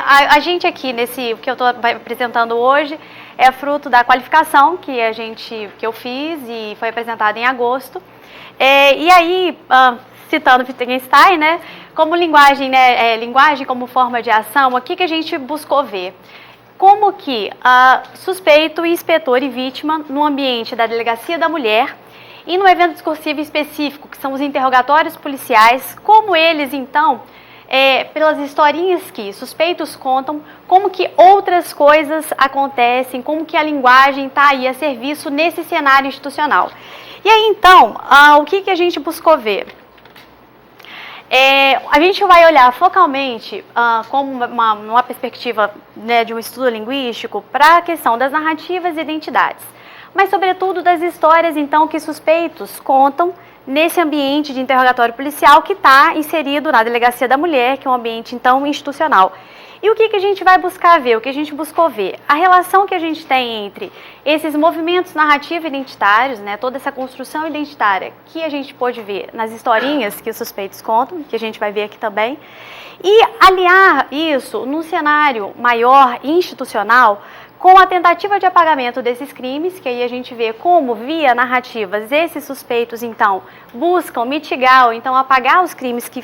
a gente aqui, o que eu estou apresentando hoje, é fruto da qualificação que eu fiz e foi apresentada em agosto. E aí, citando Wittgenstein, né, como linguagem, né, linguagem como forma de ação, o que a gente buscou ver? Como que suspeito, inspetor e vítima no ambiente da delegacia da mulher e no evento discursivo específico, que são os interrogatórios policiais, como eles, então, pelas historinhas que suspeitos contam, como que outras coisas acontecem, como que a linguagem está aí a serviço nesse cenário institucional. E aí, então, o que a gente buscou ver? A gente vai olhar focalmente, como numa perspectiva, né, de um estudo linguístico, para a questão das narrativas e identidades, mas sobretudo das histórias, então, que suspeitos contam nesse ambiente de interrogatório policial que está inserido na delegacia da mulher, que é um ambiente, então, institucional. E o que a gente vai buscar ver? O que a gente buscou ver? A relação que a gente tem entre esses movimentos narrativos identitários, né, toda essa construção identitária que a gente pôde ver nas historinhas que os suspeitos contam, que a gente vai ver aqui também, e aliar isso num cenário maior, institucional, com a tentativa de apagamento desses crimes, que aí a gente vê como, via narrativas, esses suspeitos, então, buscam mitigar ou então apagar os crimes que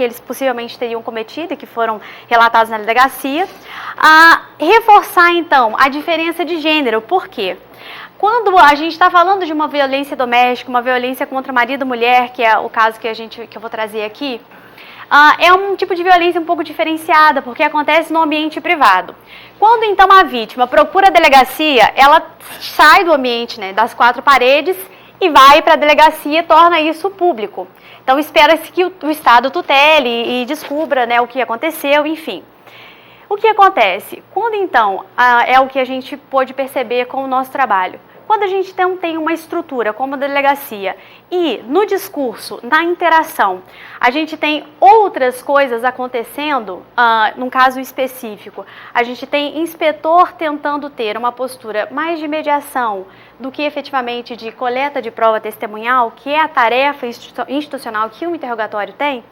eles possivelmente teriam cometido e que foram relatados na delegacia. Reforçar, então, a diferença de gênero. Por quê? Quando a gente está falando de uma violência doméstica, uma violência contra marido e mulher, que é o caso que eu vou trazer aqui, é um tipo de violência um pouco diferenciada, porque acontece no ambiente privado. Quando, então, a vítima procura a delegacia, ela sai do ambiente, né, das quatro paredes e vai para a delegacia e torna isso público. Então, espera-se que o Estado tutele e descubra, né, o que aconteceu, enfim. O que acontece? Quando, então, é o que a gente pôde perceber com o nosso trabalho. Quando a gente não tem uma estrutura como a delegacia e no discurso, na interação, a gente tem outras coisas acontecendo, num caso específico, a gente tem inspetor tentando ter uma postura mais de mediação do que efetivamente de coleta de prova testemunhal, que é a tarefa institucional que um interrogatório tem,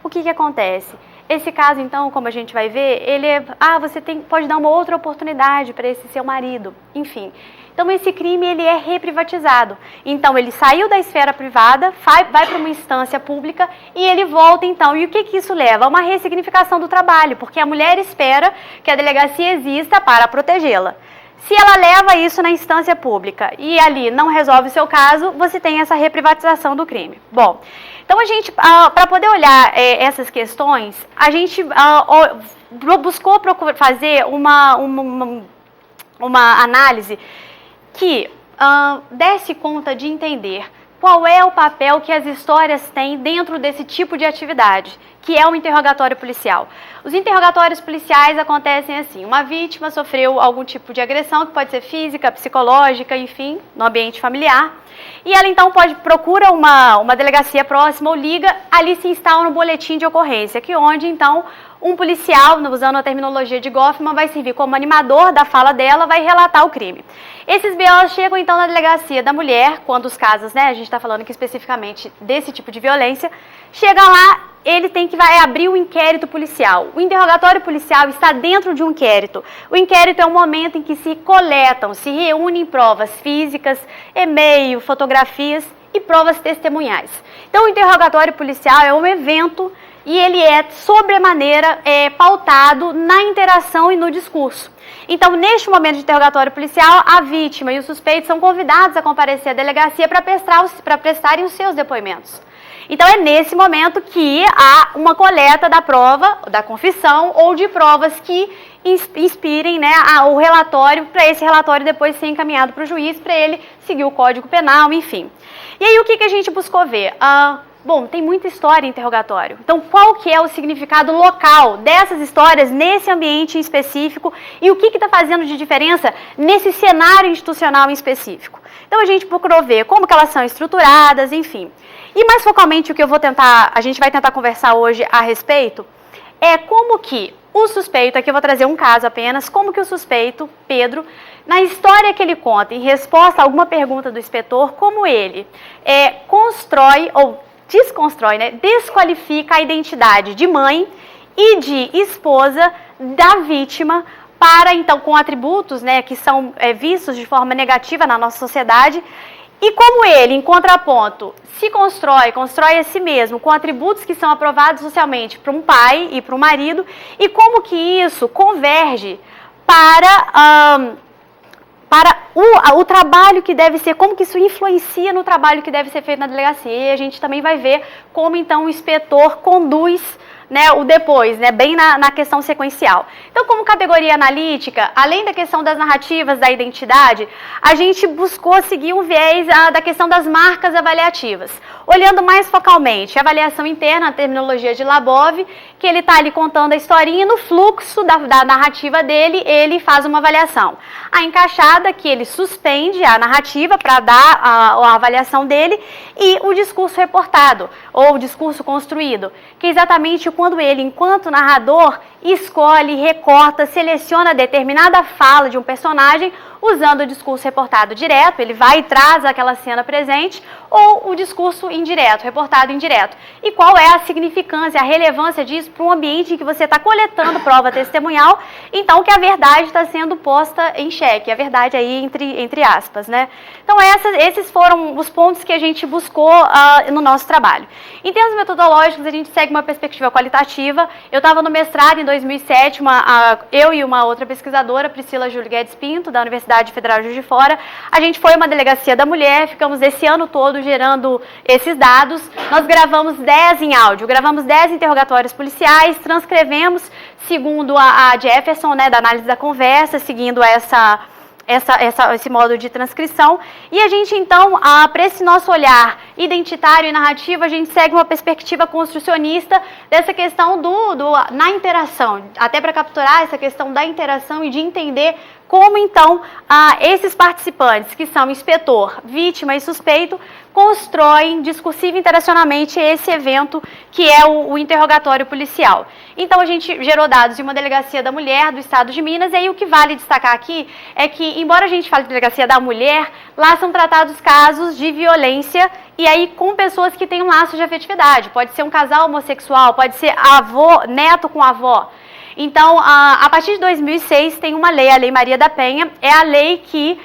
o que acontece? Esse caso, então, como a gente vai ver, ele você pode dar uma outra oportunidade para esse seu marido, enfim. Então, esse crime, ele é reprivatizado. Então, ele saiu da esfera privada, vai para uma instância pública e ele volta, então. E o que isso leva? A uma ressignificação do trabalho, porque a mulher espera que a delegacia exista para protegê-la. Se ela leva isso na instância pública e ali não resolve o seu caso, você tem essa reprivatização do crime. Bom, então a gente, para poder olhar essas questões, a gente buscou fazer uma análise que desse conta de entender qual é o papel que as histórias têm dentro desse tipo de atividade, que é o interrogatório policial. Os interrogatórios policiais acontecem assim: uma vítima sofreu algum tipo de agressão, que pode ser física, psicológica, enfim, no ambiente familiar, e ela então procura uma delegacia próxima ou liga, ali se instala no boletim de ocorrência, que onde então um policial, usando a terminologia de Goffman, vai servir como animador da fala dela, vai relatar o crime. Esses BOs chegam então na delegacia da mulher, quando os casos, né, a gente está falando aqui especificamente desse tipo de violência, chega lá, ele vai abrir o inquérito policial. O interrogatório policial está dentro de um inquérito. O inquérito é um momento em que se coletam, se reúnem provas físicas, e-mail, fotografias e provas testemunhais. Então, o interrogatório policial é um evento e ele é sobremaneira pautado na interação e no discurso. Então, neste momento de interrogatório policial, a vítima e o suspeito são convidados a comparecer à delegacia para prestarem os seus depoimentos. Então, é nesse momento que há uma coleta da prova, da confissão ou de provas que inspirem, né, o relatório, para esse relatório depois ser encaminhado para o juiz, para ele seguir o Código Penal, enfim. E aí, o que a gente buscou ver? Bom, tem muita história em interrogatório. Então, qual que é o significado local dessas histórias nesse ambiente em específico e o que está fazendo de diferença nesse cenário institucional em específico? Então, a gente procurou ver como que elas são estruturadas, enfim. E mais focalmente, o que a gente vai tentar conversar hoje a respeito é como que o suspeito, aqui eu vou trazer um caso apenas, como que o suspeito, Pedro, na história que ele conta, em resposta a alguma pergunta do inspetor, como ele constrói ou desconstrói, né, desqualifica a identidade de mãe e de esposa da vítima, para então com atributos, né, que são vistos de forma negativa na nossa sociedade. E como ele, em contraponto, se constrói a si mesmo com atributos que são aprovados socialmente para um pai e para um marido, e como que isso converge para o trabalho que deve ser, como que isso influencia no trabalho que deve ser feito na delegacia. E a gente também vai ver como então o inspetor conduz, né, o depois, né, bem na questão sequencial. Então, como categoria analítica, além da questão das narrativas da identidade, a gente buscou seguir um viés da questão das marcas avaliativas, olhando mais focalmente a avaliação interna, a terminologia de Labov, que ele está ali contando a historinha, e no fluxo da narrativa dele, ele faz uma avaliação. A encaixada, que ele suspende a narrativa para dar a avaliação dele, e o discurso reportado, ou o discurso construído, que é exatamente quando ele, enquanto narrador, escolhe, recorta, seleciona determinada fala de um personagem usando o discurso reportado direto, ele vai e traz aquela cena presente, ou o discurso indireto, reportado indireto. E qual é a significância, a relevância disso para um ambiente em que você está coletando prova testemunhal, então que a verdade está sendo posta em xeque, a verdade aí entre aspas, né? Então esses foram os pontos que a gente buscou no nosso trabalho. Em termos metodológicos, a gente segue uma perspectiva qualitativa. Eu estava no mestrado em 2007, eu e uma outra pesquisadora, Priscila Júlia Guedes Pinto, da Universidade Federal de Juiz de Fora, a gente foi uma delegacia da mulher, ficamos esse ano todo gerando esses dados. Nós gravamos 10 em áudio, gravamos 10 interrogatórios policiais, transcrevemos segundo a Jefferson, né, da análise da conversa, seguindo esse modo de transcrição. E a gente, então, para esse nosso olhar identitário e narrativo, a gente segue uma perspectiva construcionista dessa questão na interação, até para capturar essa questão da interação e de entender como, então, esses participantes, que são inspetor, vítima e suspeito, constroem discursivo interacionalmente esse evento que é o interrogatório policial. Então, a gente gerou dados de uma delegacia da mulher do estado de Minas, e aí o que vale destacar aqui é que, embora a gente fale de delegacia da mulher, lá são tratados casos de violência, e aí com pessoas que têm um laço de afetividade. Pode ser um casal homossexual, pode ser avô, neto com avó. Então, a partir de 2006, tem uma lei, a Lei Maria da Penha, é a lei que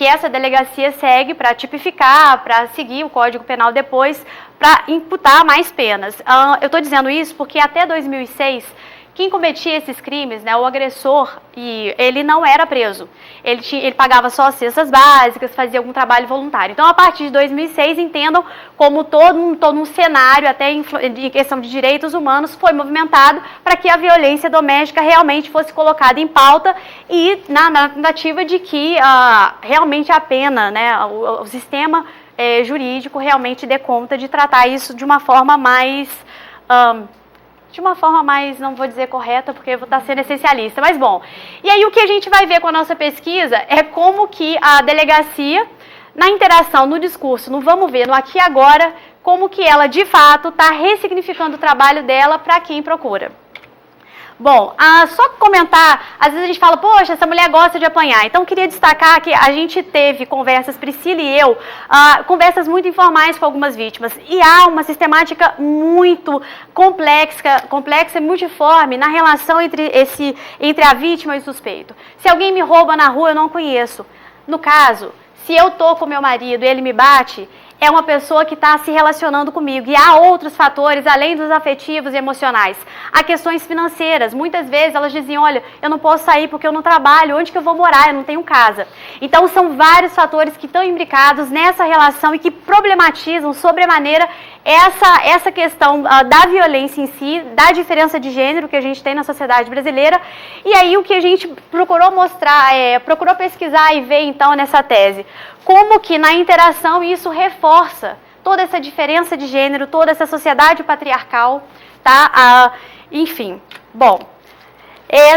essa delegacia segue para tipificar, para seguir o Código Penal depois, para imputar mais penas. Eu estou dizendo isso porque até 2006, quem cometia esses crimes, né, o agressor, ele não era preso. Ele pagava só as cestas básicas, fazia algum trabalho voluntário. Então, a partir de 2006, entendam como todo um cenário, até em questão de direitos humanos, foi movimentado para que a violência doméstica realmente fosse colocada em pauta e na tentativa de que realmente a pena, né, o sistema jurídico realmente dê conta de tratar isso de uma forma mais... não vou dizer correta, porque eu vou estar sendo essencialista, mas bom. E aí o que a gente vai ver com a nossa pesquisa é como que a delegacia, na interação, no discurso, no vamos ver, no aqui e agora, como que ela, de fato, está ressignificando o trabalho dela para quem procura. Bom, só comentar, às vezes a gente fala, poxa, essa mulher gosta de apanhar. Então, queria destacar que a gente teve conversas, Priscila e eu, conversas muito informais com algumas vítimas. E há uma sistemática muito complexa e multiforme na relação entre a vítima e o suspeito. Se alguém me rouba na rua, eu não conheço. No caso, se eu estou com meu marido e ele me bate, é uma pessoa que está se relacionando comigo. E há outros fatores, além dos afetivos e emocionais. Há questões financeiras. Muitas vezes elas diziam, olha, eu não posso sair porque eu não trabalho, onde que eu vou morar? Eu não tenho casa. Então são vários fatores que estão imbricados nessa relação e que problematizam sobremaneira essa questão da violência em si, da diferença de gênero que a gente tem na sociedade brasileira. E aí o que a gente procurou mostrar, procurou pesquisar e ver então nessa tese, como que na interação isso reforça toda essa diferença de gênero, toda essa sociedade patriarcal, tá? Enfim, bom.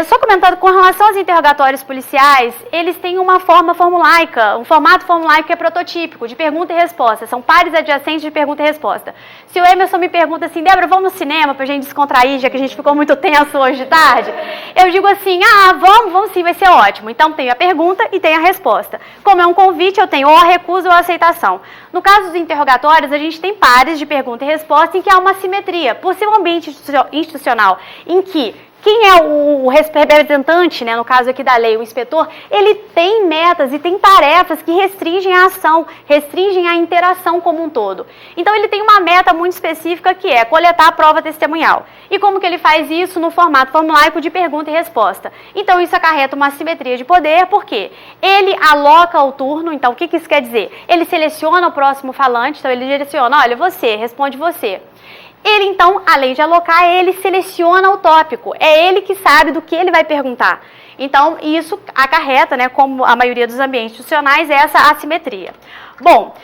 Só comentando, com relação aos interrogatórios policiais, eles têm uma forma formulaica, um formato formulaico que é prototípico, de pergunta e resposta. São pares adjacentes de pergunta e resposta. Se o Emerson me pergunta assim, Débora, vamos no cinema pra gente descontrair, já que a gente ficou muito tenso hoje de tarde, eu digo assim, vamos sim, vai ser ótimo. Então tem a pergunta e tem a resposta. Como é um convite, eu tenho ou a recusa ou a aceitação. No caso dos interrogatórios, a gente tem pares de pergunta e resposta em que há uma simetria. Por ser um ambiente institucional em que quem é o representante, né, no caso aqui da lei, o inspetor, ele tem metas e tem tarefas que restringem a ação, restringem a interação como um todo. Então ele tem uma meta muito específica que é coletar a prova testemunhal. E como que ele faz isso? No formato formulaico de pergunta e resposta. Então isso acarreta uma assimetria de poder, porque ele aloca o turno, então o que isso quer dizer? Ele seleciona o próximo falante, então ele direciona, olha, você, responde você. Ele, então, além de alocar, ele seleciona o tópico. É ele que sabe do que ele vai perguntar. Então, isso acarreta, né, como a maioria dos ambientes institucionais, essa assimetria. Bom,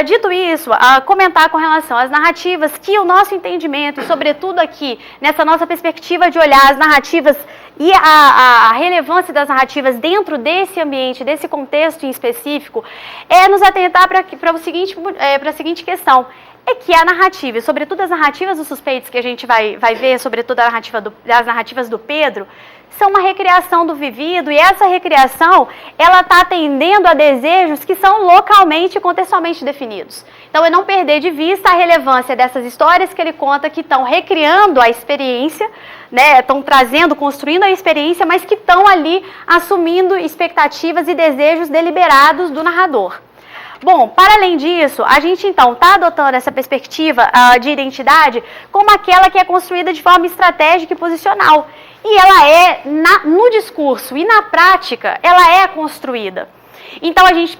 dito isso, comentar com relação às narrativas, que o nosso entendimento, sobretudo aqui, nessa nossa perspectiva de olhar as narrativas e a relevância das narrativas dentro desse ambiente, desse contexto em específico, é nos atentar para a seguinte questão. É que a narrativa, e sobretudo as narrativas dos suspeitos que a gente vai ver, sobretudo as narrativas do Pedro, são uma recriação do vivido, e essa recriação, ela está atendendo a desejos que são localmente e contextualmente definidos. Então, é não perder de vista a relevância dessas histórias que ele conta, que estão recriando a experiência, né, estão trazendo, construindo a experiência, mas que estão ali assumindo expectativas e desejos deliberados do narrador. Bom, para além disso, a gente então está adotando essa perspectiva de identidade como aquela que é construída de forma estratégica e posicional. E ela é, no discurso e na prática, ela é construída. Então, a gente,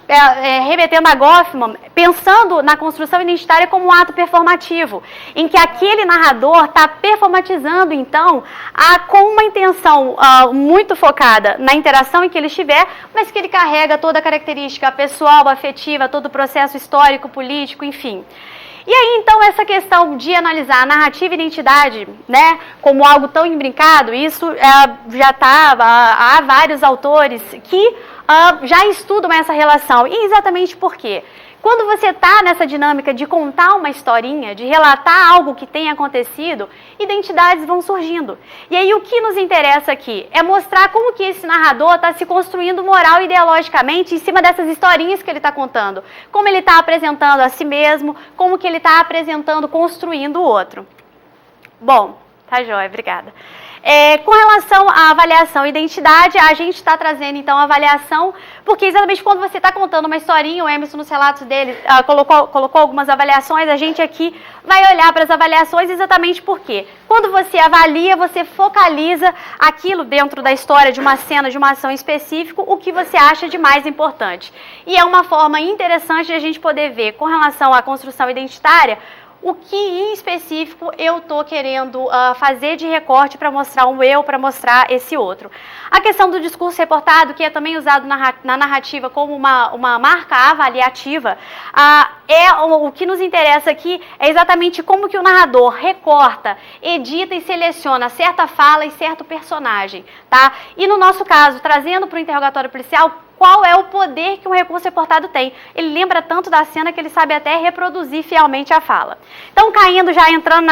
remetendo a Goffman, pensando na construção identitária como um ato performativo, em que aquele narrador está performatizando, então, com uma intenção muito focada na interação em que ele estiver, mas que ele carrega toda a característica pessoal, afetiva, todo o processo histórico, político, enfim. E aí, então, essa questão de analisar a narrativa e identidade, né, como algo tão imbrincado, isso já está, há vários autores que já estudam essa relação. E exatamente por quê? Quando você está nessa dinâmica de contar uma historinha, de relatar algo que tem acontecido, identidades vão surgindo. E aí o que nos interessa aqui é mostrar como que esse narrador está se construindo moral e ideologicamente em cima dessas historinhas que ele está contando. Como ele está apresentando a si mesmo, como que ele está apresentando, construindo o outro. Bom, tá joia, obrigada. Com relação à avaliação e identidade, a gente está trazendo, então, a avaliação, porque exatamente quando você está contando uma historinha, o Emerson, nos relatos dele, colocou algumas avaliações, a gente aqui vai olhar para as avaliações exatamente porque quando você avalia, você focaliza aquilo dentro da história de uma cena, de uma ação específica, o que você acha de mais importante. E é uma forma interessante de a gente poder ver, com relação à construção identitária, o que em específico eu estou querendo fazer de recorte para mostrar um eu, para mostrar esse outro. A questão do discurso reportado, que é também usado na narrativa como uma marca avaliativa, o que nos interessa aqui é exatamente como que o narrador recorta, edita e seleciona certa fala e certo personagem, tá? E no nosso caso, trazendo para o interrogatório policial, qual é o poder que um recurso reportado tem. Ele lembra tanto da cena que ele sabe até reproduzir fielmente a fala. Então, entrando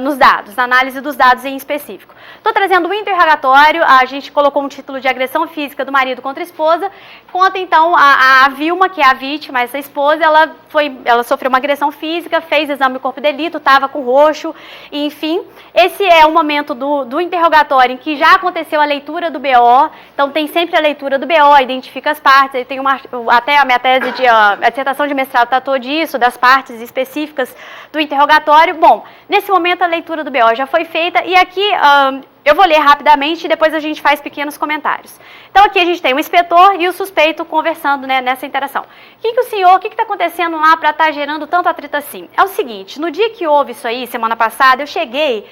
nos dados, na análise dos dados em específico. Estou trazendo o interrogatório, a gente colocou um título de agressão física do marido contra a esposa, conta então a Vilma, que é a vítima, essa esposa, ela sofreu uma agressão física, fez exame de corpo de delito, estava com roxo, enfim. Esse é o momento do interrogatório em que já aconteceu a leitura do BO, então tem sempre a leitura do BO, identifica as partes, aí tem até a minha tese a dissertação de mestrado tratou disso, das partes específicas do interrogatório. Bom, nesse momento a leitura do BO já foi feita e aqui eu vou ler rapidamente e depois a gente faz pequenos comentários. Então aqui a gente tem o inspetor e o suspeito conversando, né, nessa interação. O que está acontecendo lá para estar gerando tanto atrito assim? É o seguinte, no dia que houve isso aí, semana passada, eu cheguei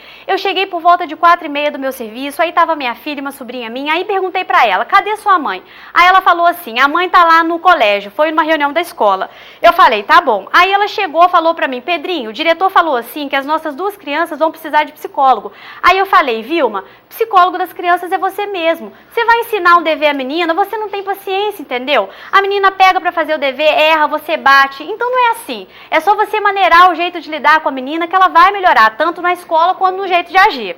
por volta de 4h30 do meu serviço, aí estava minha filha e uma sobrinha minha, aí perguntei para ela, cadê sua mãe? Aí ela falou assim, a mãe está lá no colégio, foi numa reunião da escola. Eu falei, tá bom. Aí ela falou para mim, Pedrinho, o diretor falou assim que as nossas 2 crianças vão precisar de psicólogo. Aí eu falei, Vilma, psicólogo das crianças é você mesmo. Você vai ensinar um dever à menina, você não tem paciência, entendeu? A menina pega para fazer o dever, erra, você bate. Então não é assim. É só você maneirar o jeito de lidar com a menina que ela vai melhorar, tanto na escola quanto no jeito de agir.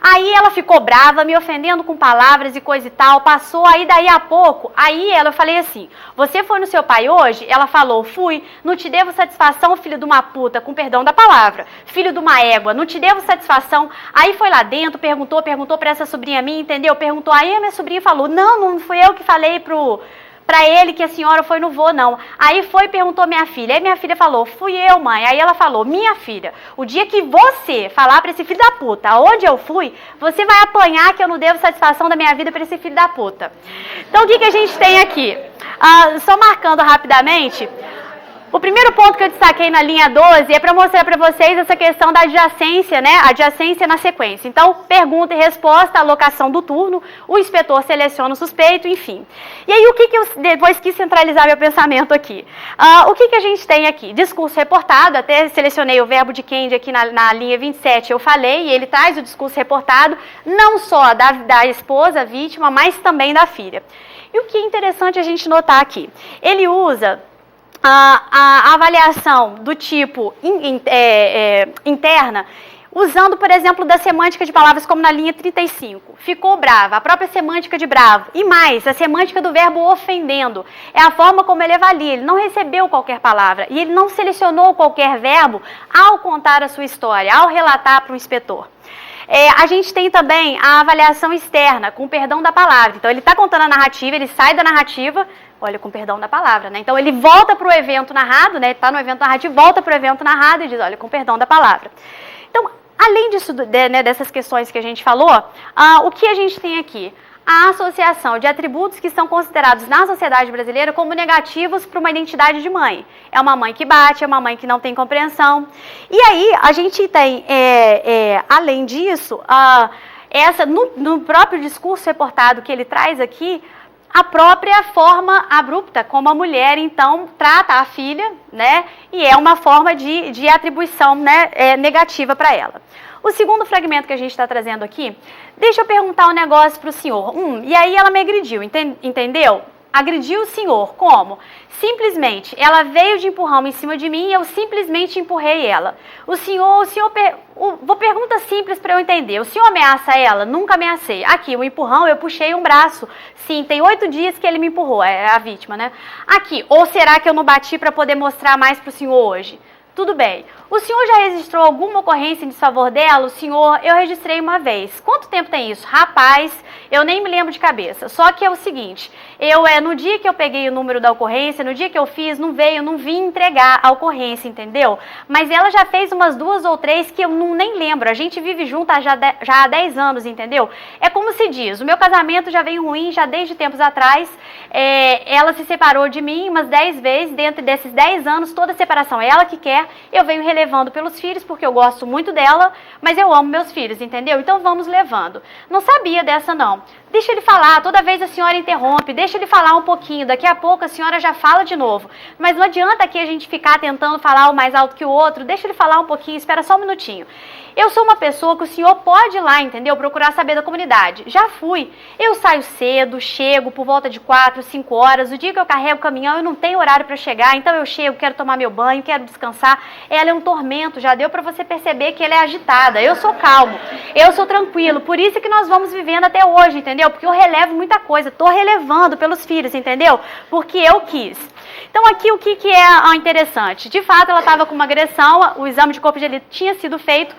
Aí ela ficou brava, me ofendendo com palavras e coisa e tal, passou, aí daí a pouco, eu falei assim, você foi no seu pai hoje? Ela falou, fui, não te devo satisfação, filho de uma puta, com perdão da palavra, filho de uma égua, não te devo satisfação. Aí foi lá dentro, perguntou pra essa sobrinha minha, entendeu? Perguntou, aí a minha sobrinha falou, não fui eu que falei pra ele que a senhora foi no vô, não. Aí foi e perguntou minha filha. Aí minha filha falou, fui eu, mãe. Aí ela falou, minha filha, o dia que você falar pra esse filho da puta aonde eu fui, você vai apanhar que eu não devo satisfação da minha vida pra esse filho da puta. Então o que a gente tem aqui? Só marcando rapidamente, o primeiro ponto que eu destaquei na linha 12 é para mostrar para vocês essa questão da adjacência, né? Adjacência na sequência. Então, pergunta e resposta, alocação do turno, o inspetor seleciona o suspeito, enfim. E aí, o que eu depois quis centralizar meu pensamento aqui? O que a gente tem aqui? Discurso reportado, até selecionei o verbo de Kendi aqui na linha 27, eu falei, e ele traz o discurso reportado, não só da esposa, vítima, mas também da filha. E o que é interessante a gente notar aqui? Ele usa a avaliação do tipo interna, usando, por exemplo, da semântica de palavras como na linha 35. Ficou brava, a própria semântica de bravo. E mais, a semântica do verbo ofendendo. É a forma como ele avalia. Ele não recebeu qualquer palavra e ele não selecionou qualquer verbo ao contar a sua história, ao relatar para o inspetor. A gente tem também a avaliação externa, com perdão da palavra. Então, ele está contando a narrativa, ele sai da narrativa, olha, com perdão da palavra, né? Então, ele volta para o evento narrado, né? Ele está no evento narrativo, volta para o evento narrado e diz, olha, com perdão da palavra. Então, além disso, né, dessas questões que a gente falou, o que a gente tem aqui? A associação de atributos que são considerados na sociedade brasileira como negativos para uma identidade de mãe. É uma mãe que bate, é uma mãe que não tem compreensão. E aí, a gente tem, além disso, no próprio discurso reportado que ele traz aqui, a própria forma abrupta como a mulher, então, trata a filha, né? E é uma forma de atribuição, né, negativa para ela. O segundo fragmento que a gente está trazendo aqui, deixa eu perguntar um negócio para o senhor. E aí ela me agrediu, entendeu? Agrediu o senhor, como? Simplesmente, ela veio de empurrão em cima de mim e eu simplesmente empurrei ela. Vou pergunta simples para eu entender. O senhor ameaça ela? Nunca ameacei. Aqui, o empurrão, eu puxei um braço. Sim, tem 8 dias que ele me empurrou, é a vítima, né? Aqui, ou será que eu não bati para poder mostrar mais para o senhor hoje? Tudo bem. O senhor já registrou alguma ocorrência em desfavor dela? O senhor, eu registrei uma vez. Quanto tempo tem isso? Rapaz, eu nem me lembro de cabeça. Só que é o seguinte, no dia que eu peguei o número da ocorrência, no dia que eu fiz, não vim entregar a ocorrência, entendeu? Mas ela já fez umas 2 ou 3 que eu nem lembro. A gente vive junto já há 10 anos, entendeu? É como se diz, o meu casamento já vem ruim já desde tempos atrás. Ela se separou de mim umas 10 vezes, dentro desses 10 anos, toda separação é ela que quer. Eu venho relevando pelos filhos, porque eu gosto muito dela, mas eu amo meus filhos, entendeu? Então vamos levando. Não sabia dessa, não. Deixa ele falar, toda vez a senhora interrompe, deixa ele falar um pouquinho, daqui a pouco a senhora já fala de novo. Mas não adianta aqui a gente ficar tentando falar um mais alto que o outro, deixa ele falar um pouquinho, espera só um minutinho. Eu sou uma pessoa que o senhor pode ir lá, entendeu? Procurar saber da comunidade. Já fui. Eu saio cedo, chego por volta de 4, 5 horas. O dia que eu carrego o caminhão, eu não tenho horário para chegar. Então eu chego, quero tomar meu banho, quero descansar. Ela é um tormento. Já deu para você perceber que ela é agitada. Eu sou calmo. Eu sou tranquilo. Por isso que nós vamos vivendo até hoje, entendeu? Porque eu relevo muita coisa. Tô relevando pelos filhos, entendeu? Porque eu quis. Então aqui o que é interessante? De fato, ela estava com uma agressão. O exame de corpo de delito tinha sido feito.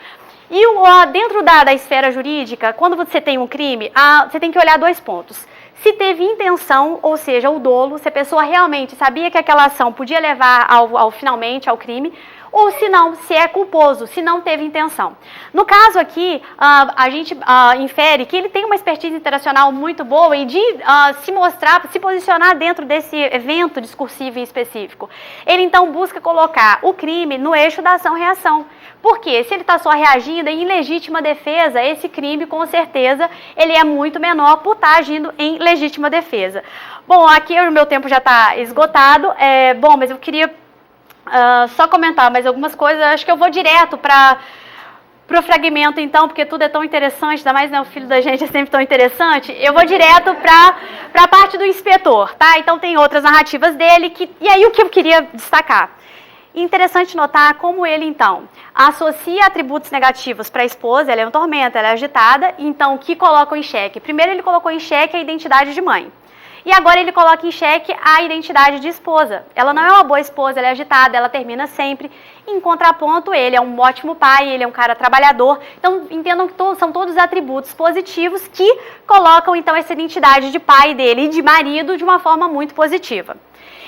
E dentro da esfera jurídica, quando você tem um crime, você tem que olhar 2 pontos. Se teve intenção, ou seja, o dolo, se a pessoa realmente sabia que aquela ação podia levar finalmente ao crime, ou se não, se é culposo, se não teve intenção. No caso aqui, a gente infere que ele tem uma expertise internacional muito boa e de se posicionar dentro desse evento discursivo em específico. Ele então busca colocar o crime no eixo da ação-reação. Porque se ele está só reagindo em legítima defesa, esse crime, com certeza, ele é muito menor por estar agindo em legítima defesa. Bom, aqui o meu tempo já está esgotado. Mas eu queria só comentar mais algumas coisas. Acho que eu vou direto para pro fragmento, então, porque tudo é tão interessante, ainda mais, né, o filho da gente é sempre tão interessante, eu vou direto para a parte do inspetor, tá? Então tem outras narrativas dele, e aí o que eu queria destacar? Interessante notar como ele, então, associa atributos negativos para a esposa, ela é um tormento, ela é agitada, então, que colocam em xeque? Primeiro ele colocou em xeque a identidade de mãe. E agora ele coloca em xeque a identidade de esposa. Ela não é uma boa esposa, ela é agitada, ela termina sempre. Em contraponto, ele é um ótimo pai, ele é um cara trabalhador. Então, entendam que são todos atributos positivos que colocam, então, essa identidade de pai dele e de marido de uma forma muito positiva.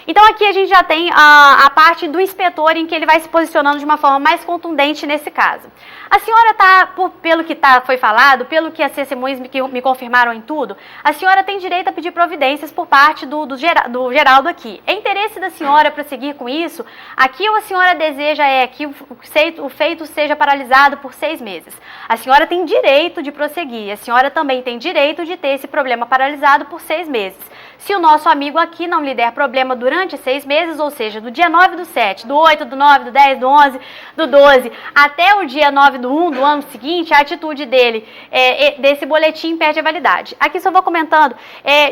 Então, aqui a gente já tem a parte do inspetor em que ele vai se posicionando de uma forma mais contundente nesse caso. A senhora está, pelo que foi falado, pelo que as testemunhas me confirmaram em tudo, a senhora tem direito a pedir providências por parte do Geraldo aqui. É interesse da senhora prosseguir com isso? Aqui o a senhora deseja que o feito seja paralisado por 6 meses. A senhora tem direito de prosseguir, a senhora também tem direito de ter esse problema paralisado por 6 meses. Se o nosso amigo aqui não lhe der problema durante 6 meses, ou seja, do dia 9/7, do 8, do 9, do 10, do 11, do 12, até o dia 9/1 do ano seguinte, a atitude dele, desse boletim, perde a validade. Aqui só vou comentando,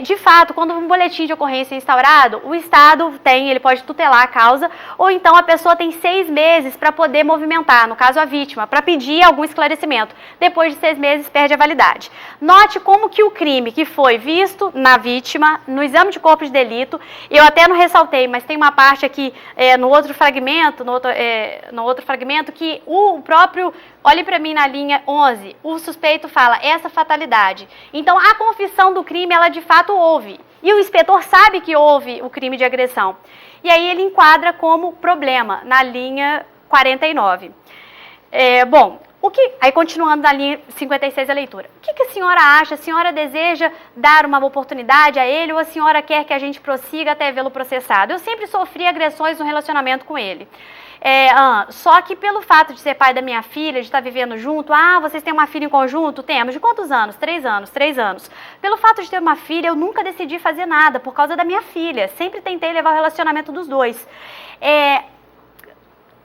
de fato, quando um boletim de ocorrência é instaurado, o Estado ele pode tutelar a causa, ou então a pessoa tem 6 meses para poder movimentar, no caso a vítima, para pedir algum esclarecimento. Depois de 6 meses, perde a validade. Note como que o crime que foi visto na vítima, no exame de corpo de delito, eu até não ressaltei, mas tem uma parte aqui no outro fragmento, que o próprio, olhe para mim na linha 11, o suspeito fala essa fatalidade. Então a confissão do crime, ela de fato houve. E o inspetor sabe que houve o crime de agressão. E aí ele enquadra como problema na linha 49. Aí continuando na linha 56 da leitura, o que a senhora acha? A senhora deseja dar uma oportunidade a ele ou a senhora quer que a gente prossiga até vê-lo processado? Eu sempre sofri agressões no relacionamento com ele. Só que pelo fato de ser pai da minha filha, de estar vivendo junto, vocês têm uma filha em conjunto? Temos. De quantos anos? 3 anos, 3 anos. Pelo fato de ter uma filha, eu nunca decidi fazer nada por causa da minha filha. Sempre tentei levar o relacionamento dos dois.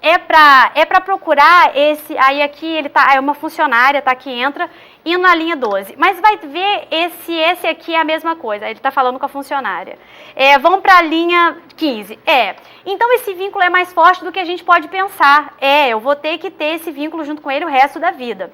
É para procurar aí aqui ele tá, é uma funcionária, tá, que entra, indo na linha 12. Mas vai ver esse aqui é a mesma coisa, ele está falando com a funcionária. Vão para a linha 15. Então esse vínculo é mais forte do que a gente pode pensar. Eu vou ter que ter esse vínculo junto com ele o resto da vida.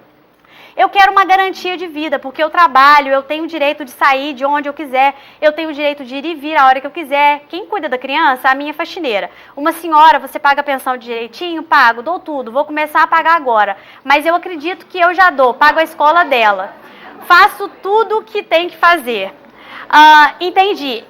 Eu quero uma garantia de vida, porque eu trabalho, eu tenho o direito de sair de onde eu quiser, eu tenho o direito de ir e vir a hora que eu quiser. Quem cuida da criança? A minha faxineira. Uma senhora, você paga a pensão direitinho? Pago, dou tudo, vou começar a pagar agora. Mas eu acredito que eu já dou, pago a escola dela. Faço tudo o que tem que fazer. Entendi.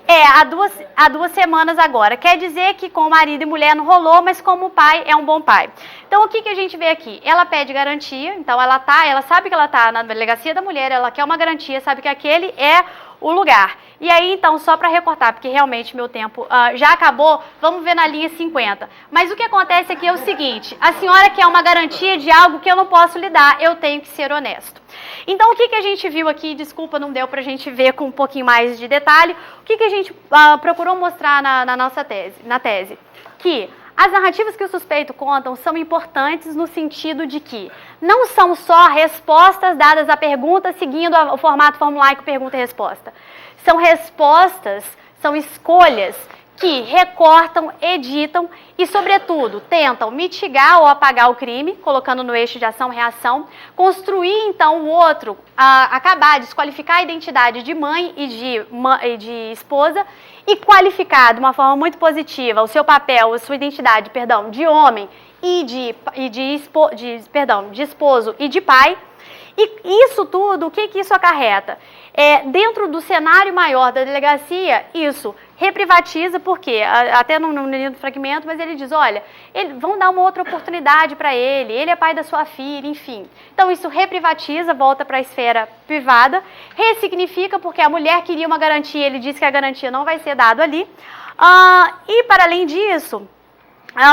Há 2 semanas agora. Quer dizer que com marido e mulher não rolou, mas como pai é um bom pai. Então, o que a gente vê aqui? Ela pede garantia, então ela sabe que ela está na delegacia da mulher, ela quer uma garantia, sabe que aquele é o lugar. E aí, então, só para recortar, porque realmente meu tempo já acabou, vamos ver na linha 50. Mas o que acontece aqui é o seguinte, a senhora quer uma garantia de algo que eu não posso lhe dar, eu tenho que ser honesto. Então, o que a gente viu aqui, desculpa, não deu para a gente ver com um pouquinho mais de detalhe, o que a gente procurou mostrar na nossa tese? Que as narrativas que o suspeito contam são importantes no sentido de que não são só respostas dadas à pergunta seguindo o formato formulaico pergunta e resposta. São respostas, são escolhas que recortam, editam e, sobretudo, tentam mitigar ou apagar o crime, colocando no eixo de ação-reação, construir, então, o outro, acabar, desqualificar a identidade de mãe e de esposa e qualificar de uma forma muito positiva o seu papel, a sua identidade, de homem e de esposo e de pai. E isso tudo, o que isso acarreta? Dentro do cenário maior da delegacia, isso reprivatiza, porque até no fragmento, mas ele diz, olha, vão dar uma outra oportunidade para ele é pai da sua filha, enfim. Então isso reprivatiza, volta para a esfera privada, ressignifica, porque a mulher queria uma garantia, ele disse que a garantia não vai ser dada ali. E para além disso,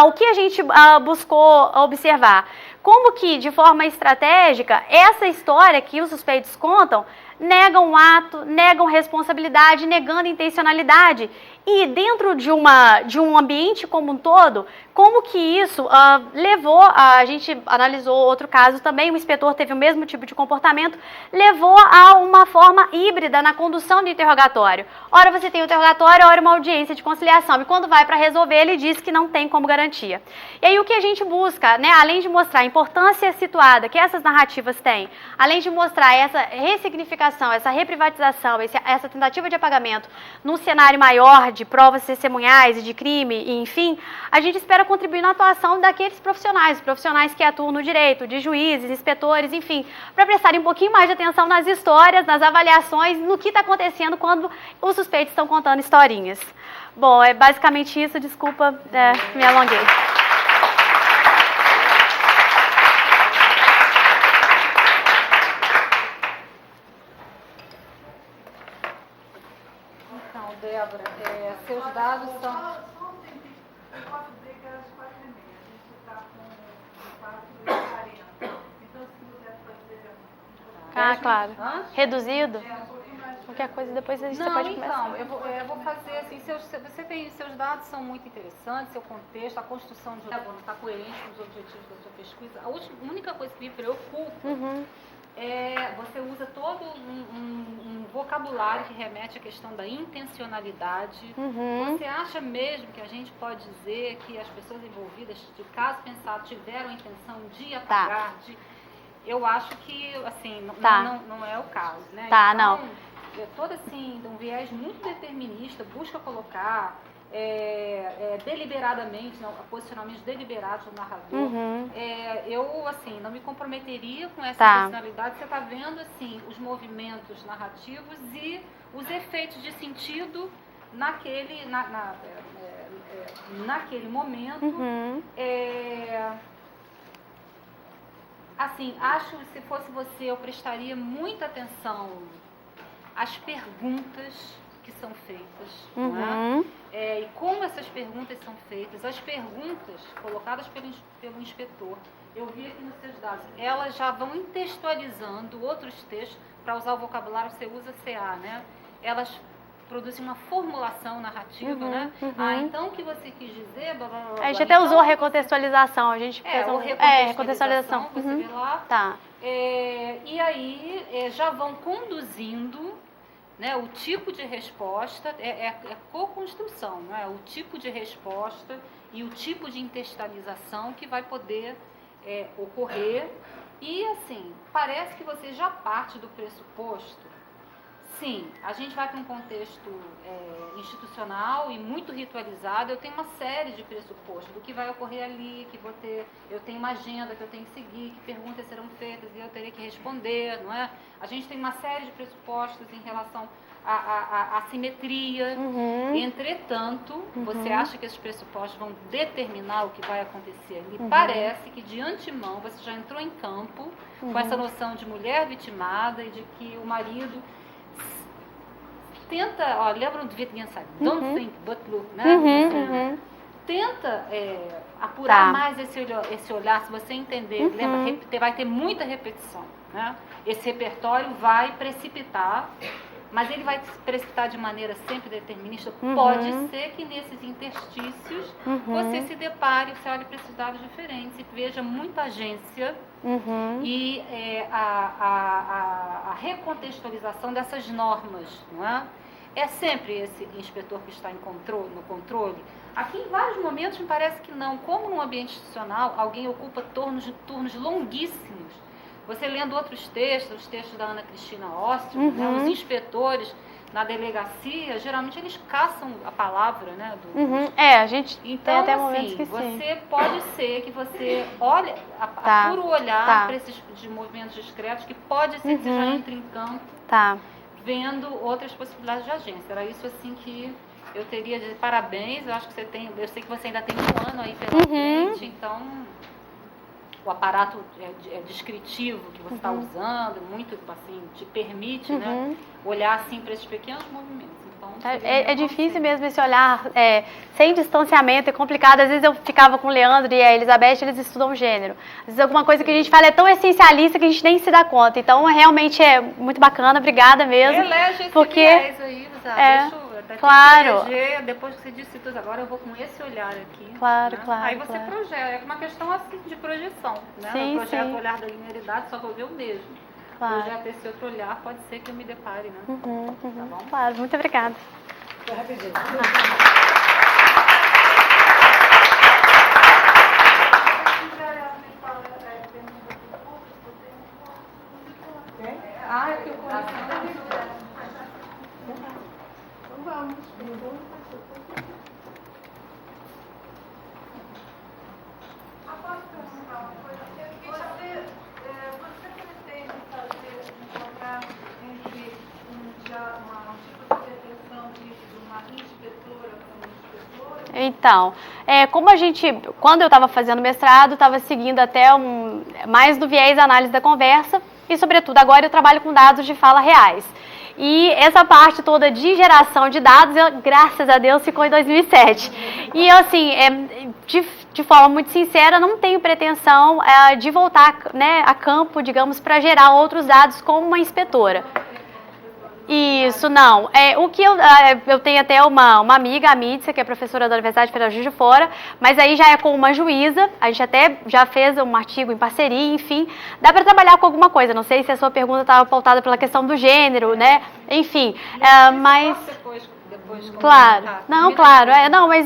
o que a gente buscou observar? como que, de forma estratégica, essa história que os suspeitos contam negam o ato, negam responsabilidade, negando intencionalidade. E dentro de um ambiente como um todo, como que isso levou, a gente analisou outro caso também, o inspetor teve o mesmo tipo de comportamento, levou a uma forma híbrida na condução do interrogatório. Ora você tem o interrogatório, ora uma audiência de conciliação, e quando vai para resolver, ele diz que não tem como garantia. E aí o que a gente busca, né, além de mostrar a importância situada que essas narrativas têm, além de mostrar essa ressignificação, essa reprivatização, essa tentativa de apagamento num cenário maior de provas testemunhais e de crime, e enfim, a gente espera contribuir na atuação daqueles profissionais que atuam no direito, de juízes, inspetores, enfim, para prestarem um pouquinho mais de atenção nas histórias, nas avaliações, no que está acontecendo quando os suspeitos estão contando historinhas. Bom, é basicamente isso, desculpa, me alonguei. Então, Débora, seus dados são... Só um tempinho. Eu posso dizer que era às 4h30. A gente está com 4h40. Então, se quiser fazer... Claro. Hã? Reduzido? Um pouquinho mais... Qualquer coisa depois você Não, pode então, conversar. eu vou fazer assim, seus dados são muito interessantes, seu contexto, a construção de está coerente com os objetivos da sua pesquisa. A única coisa que me preocupa você usa todo um vocabulário que remete à questão da intencionalidade. Você acha mesmo que a gente pode dizer que as pessoas envolvidas, de caso pensado, tiveram a intenção de apagar? Eu acho que, assim, não é o caso, né? Então, todo assim, um viés muito determinista, busca colocar deliberadamente, posicionamentos deliberados do narrador. Eu, assim, não me comprometeria com essa intencionalidade. Você está vendo, assim, os movimentos narrativos e os efeitos de sentido naquele momento. Assim, acho que se fosse você, eu prestaria muita atenção às perguntas que são feitas, não é? E como essas perguntas são feitas. As perguntas colocadas pelo inspetor, eu vi aqui nos seus dados, elas já vão intextualizando outros textos, para usar o vocabulário, você usa CA, né? Elas produzem uma formulação narrativa, né? Então o que você quis dizer, blá, blá, blá, a gente até usou a recontextualização, a gente fez recontextualização, você vê lá. E aí já vão conduzindo, né, o tipo de resposta, co-construção, não é? O tipo de resposta e o tipo de intextualização que vai poder ocorrer. E assim, parece que você já parte do pressuposto. Sim, a gente vai para um contexto institucional e muito ritualizado. Eu tenho uma série de pressupostos do que vai ocorrer ali, eu tenho uma agenda que eu tenho que seguir, que perguntas serão feitas e eu terei que responder, não é? A gente tem uma série de pressupostos em relação à simetria. Entretanto, você acha que esses pressupostos vão determinar o que vai acontecer ali? Parece que de antemão você já entrou em campo com essa noção de mulher vitimada e de que o marido tenta, lembra do Wittgenstein, don't think but look, né? Tenta apurar mais esse olhar, se você entender, lembra, vai ter muita repetição, né? Esse repertório vai precipitar, mas ele vai precipitar de maneira sempre determinista. Pode ser que nesses interstícios você se depare, você olhe para esses dados diferentes e veja muita agência e a recontextualização dessas normas, não é? É sempre esse inspetor que está no controle? Aqui, em vários momentos, me parece que não. Como num ambiente institucional, alguém ocupa turnos longuíssimos. Você lendo outros textos, os textos da Ana Cristina Ostrom, né, os inspetores na delegacia, geralmente eles caçam a palavra, né? A gente então, tem até assim, momentos que você pode ser que você olhe, apura o olhar para esses de movimentos discretos, que pode ser que você já entre em campo. Vendo outras possibilidades de agência. Era isso assim que eu teria de parabéns. Eu acho que eu sei que você ainda tem um ano aí pela frente, então o aparato descritivo que você está usando, muito assim, te permite, né, olhar assim para esses pequenos movimentos. Então É difícil mesmo esse olhar sem distanciamento, é complicado. Às vezes eu ficava com o Leandro e a Elizabeth, eles estudam gênero. Às vezes alguma coisa que a gente fala é tão essencialista que a gente nem se dá conta. Então, realmente é muito bacana, obrigada mesmo. Elege esse porque viés aí, claro. Depois que você disse tudo, agora eu vou com esse olhar aqui. Claro, né? claro. Aí você projeta, é uma questão assim de projeção, né? Sim, eu projeto sim. o olhar da linearidade, só vou ver o mesmo. Claro. Projeto esse outro olhar, pode ser que eu me depare, né? Tá bom? Claro, muito obrigada. Rapidinho. Ah, é que eu conheço. Então vamos. Posso perguntar uma coisa? Você pretende encontrar entre um tipo de detecção de uma inspetora com inspetora? Então, quando eu estava fazendo mestrado, estava seguindo até mais do viés da análise da conversa e, sobretudo, agora eu trabalho com dados de fala reais. E essa parte toda de geração de dados, graças a Deus, ficou em 2007. E, assim, de forma muito sincera, não tenho pretensão de voltar, né, a campo, digamos, para gerar outros dados como uma inspetora. Isso, não. O que eu tenho até uma amiga, a Mídia, que é professora da Universidade Federal de Juiz de Fora, mas aí já é com uma juíza, a gente até já fez um artigo em parceria, enfim, dá para trabalhar com alguma coisa, não sei se a sua pergunta estava pautada pela questão do gênero, né, enfim, mas... Claro, não, claro,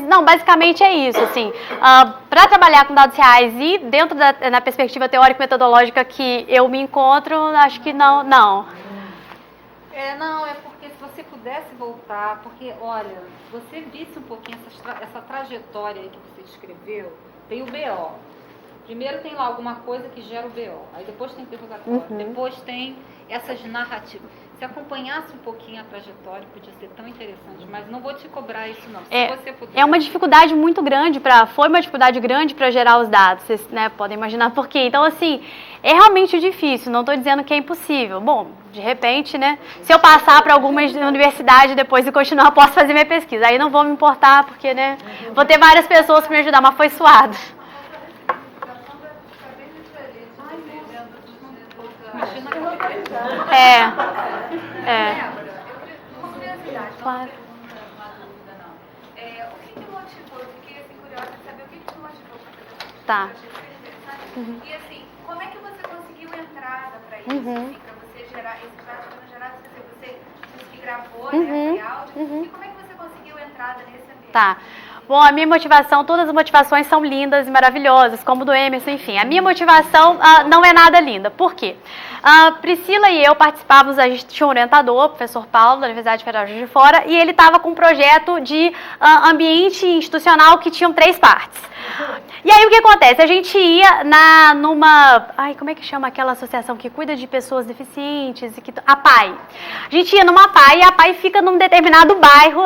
não, basicamente é isso, assim, para trabalhar com dados reais e dentro na perspectiva teórico-metodológica que eu me encontro, acho que não. Não, é porque se você pudesse voltar, porque, olha, você visse um pouquinho essa trajetória aí que você escreveu, tem o BO. Primeiro tem lá alguma coisa que gera o BO, aí depois tem interrogatório, depois tem essas narrativas. Se acompanhasse um pouquinho a trajetória, podia ser tão interessante, mas não vou te cobrar isso não. Se você puder... É uma dificuldade muito grande, foi uma dificuldade grande para gerar os dados, vocês, né, podem imaginar por quê. Então, assim, é realmente difícil, não estou dizendo que é impossível. Bom, de repente, né, se eu passar para alguma universidade depois e continuar, posso fazer minha pesquisa. Aí não vou me importar, porque, né, vou ter várias pessoas para me ajudar, mas foi suado. Claro. O que te motivou? Eu fiquei assim, curiosa de saber o que te motivou para fazer essa pesquisa. Tá. E assim, como é que você conseguiu entrada para isso? Assim, para você gerar esses dados foram gerados, você que gravou, né, foi áudio. E como é que você conseguiu entrada nesse ambiente? Tá. Bom, a minha motivação, todas as motivações são lindas e maravilhosas, como do Emerson, enfim. A minha motivação não é nada linda. Por quê? Priscila e eu participávamos, a gente tinha um orientador, o professor Paulo, da Universidade Federal de Juiz de Fora, e ele estava com um projeto de ambiente institucional que tinham 3 partes. E aí o que acontece? A gente ia numa... como é que chama aquela associação que cuida de pessoas deficientes? A PAI. A gente ia numa PAI e a PAI fica num determinado bairro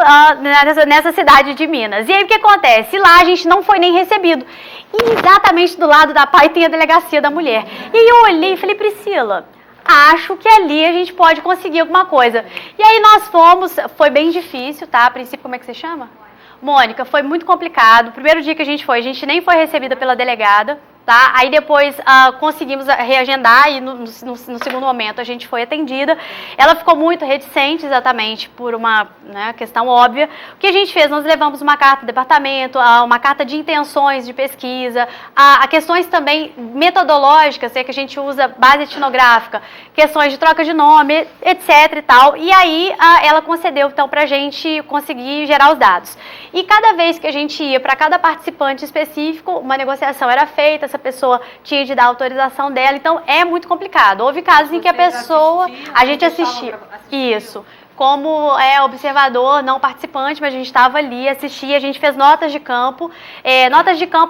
nessa cidade de Minas. E aí o que acontece? Lá a gente não foi nem recebido. E exatamente do lado da PAI tem a delegacia da mulher. E aí eu olhei e falei, Priscila, acho que ali a gente pode conseguir alguma coisa. E aí nós fomos, foi bem difícil, tá? A princípio, como é que você chama? Mônica, foi muito complicado. O primeiro dia que a gente nem foi recebida pela delegada, tá? Aí depois conseguimos reagendar e no segundo momento a gente foi atendida. Ela ficou muito reticente, exatamente, por uma questão óbvia. O que a gente fez? Nós levamos uma carta do departamento, uma carta de intenções de pesquisa, a questões também metodológicas, que a gente usa base etnográfica, questões de troca de nome, etc e tal. E aí ela concedeu, então, pra gente conseguir gerar os dados. E cada vez que a gente ia para cada participante específico, uma negociação era feita, essa pessoa tinha de dar autorização dela, então é muito complicado. Houve casos em que a pessoa... A gente assistia. Isso. Como observador, não participante, mas a gente estava ali, assistia, a gente fez notas de campo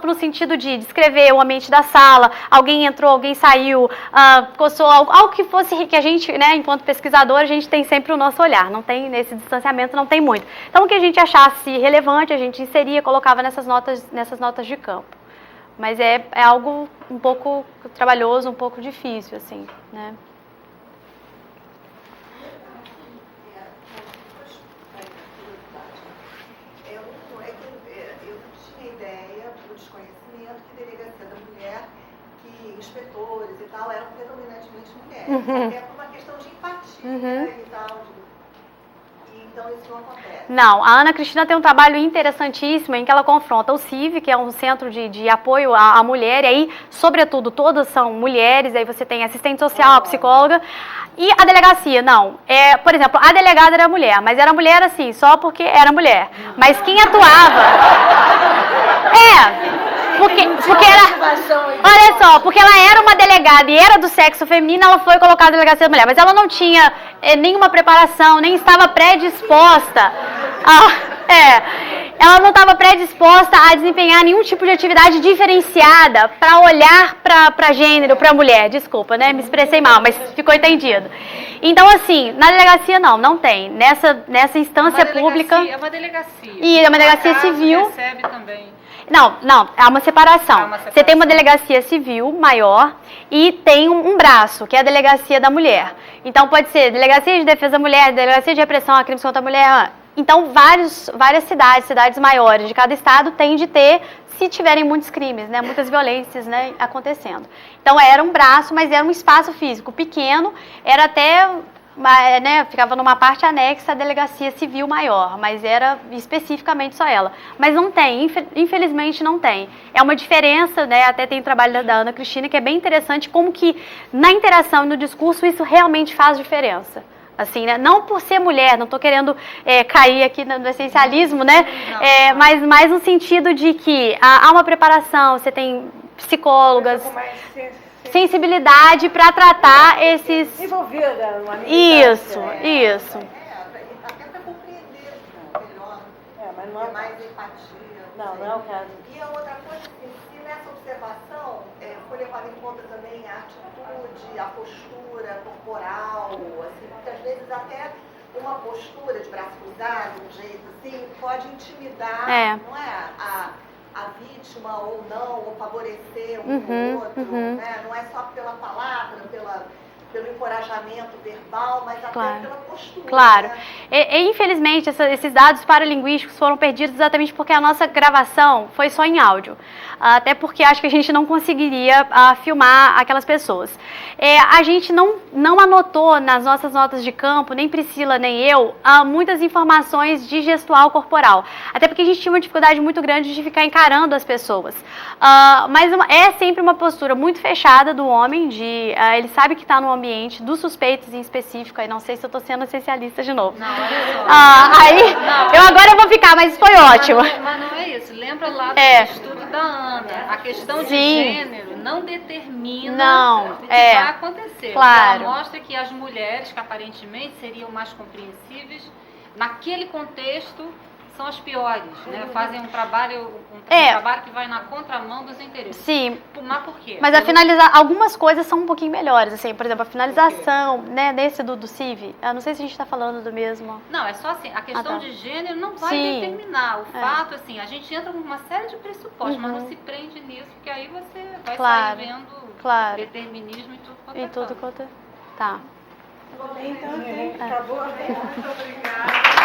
no sentido de descrever o ambiente da sala, alguém entrou, alguém saiu, coçou, algo que fosse, que a gente, né, enquanto pesquisador, a gente tem sempre o nosso olhar, não tem, nesse distanciamento não tem muito. Então, o que a gente achasse relevante, a gente inseria, colocava nessas notas de campo. Mas é algo um pouco trabalhoso, um pouco difícil, assim, né? até por uma questão de empatia e tal. Então isso não acontece. Não, a Ana Cristina tem um trabalho interessantíssimo em que ela confronta o CIV, que é um centro de apoio à mulher, e aí, sobretudo, todas são mulheres, aí você tem assistente social, psicóloga, e a delegacia, não. Por exemplo, a delegada era mulher, mas era mulher assim, só porque era mulher. Mas quem atuava... Porque era... Olha só, porque ela era uma delegada e era do sexo feminino, ela foi colocada na delegacia da mulher, mas ela não tinha nenhuma preparação, nem estava predisposta ela não estava predisposta a desempenhar nenhum tipo de atividade diferenciada para olhar para gênero, para mulher. Desculpa, né? Me expressei mal, mas ficou entendido. Então, assim, na delegacia não tem. Nessa instância pública... É uma delegacia. E é uma delegacia civil. Recebe também. Não, há uma separação. Você tem uma delegacia civil maior e tem um braço, que é a delegacia da mulher. Então pode ser delegacia de defesa da mulher, delegacia de repressão a crimes contra a mulher. Então várias cidades maiores de cada estado têm de ter, se tiverem muitos crimes, né, muitas violências, né, acontecendo. Então era um braço, mas era um espaço físico pequeno, era até... né, ficava numa parte anexa à delegacia civil maior, mas era especificamente só ela. Mas não tem, infelizmente não tem. É uma diferença, né, até tem o trabalho da Ana Cristina, que é bem interessante, como que na interação e no discurso isso realmente faz diferença. Assim, né? Não por ser mulher, não estou querendo cair aqui no essencialismo, né? Mas mais no sentido de que há uma preparação, você tem psicólogas... sensibilidade para tratar esses... Envolvida numa Isso. Até para compreender melhor, mas não é mais empatia. Não é o caso. E a outra coisa, assim, se nessa observação foi levado em conta também a atitude, a postura corporal, assim, porque às vezes até uma postura de braço cruzado, um jeito assim, pode intimidar, não é? A vítima ou não, ou favorecer um ou outro, né? Não é só pela palavra, pelo encorajamento verbal, mas até pela postura. Claro. Né? Infelizmente, esses dados paralinguísticos foram perdidos exatamente porque a nossa gravação foi só em áudio. Até porque acho que a gente não conseguiria filmar aquelas pessoas. A gente não anotou nas nossas notas de campo, nem Priscila nem eu, muitas informações de gestual corporal. Até porque a gente tinha uma dificuldade muito grande de ficar encarando as pessoas. Mas é sempre uma postura muito fechada do homem, ele sabe que está no ambiente, dos suspeitos em específico, aí não sei se eu estou sendo especialista de novo. Não, olha só. Agora eu vou ficar, mas foi ótimo. Mas não é isso, lembra lá do estudo da Ana, a questão de gênero não determina o que vai acontecer. Claro. Ela mostra que as mulheres, que aparentemente seriam mais compreensíveis, naquele contexto são as piores, né? Fazem um trabalho que vai na contramão dos interesses. Sim. Mas por quê? Mas algumas coisas são um pouquinho melhores, assim, por exemplo, a finalização, né, nesse do CIV, eu não sei se a gente está falando do mesmo. Não, é só assim, a questão de gênero não vai determinar. O fato, assim, a gente entra com uma série de pressupostos, mas não se prende nisso, porque aí você vai sair vendo determinismo e tudo quanto é canto. Tá. Então, acabou. Muito obrigada.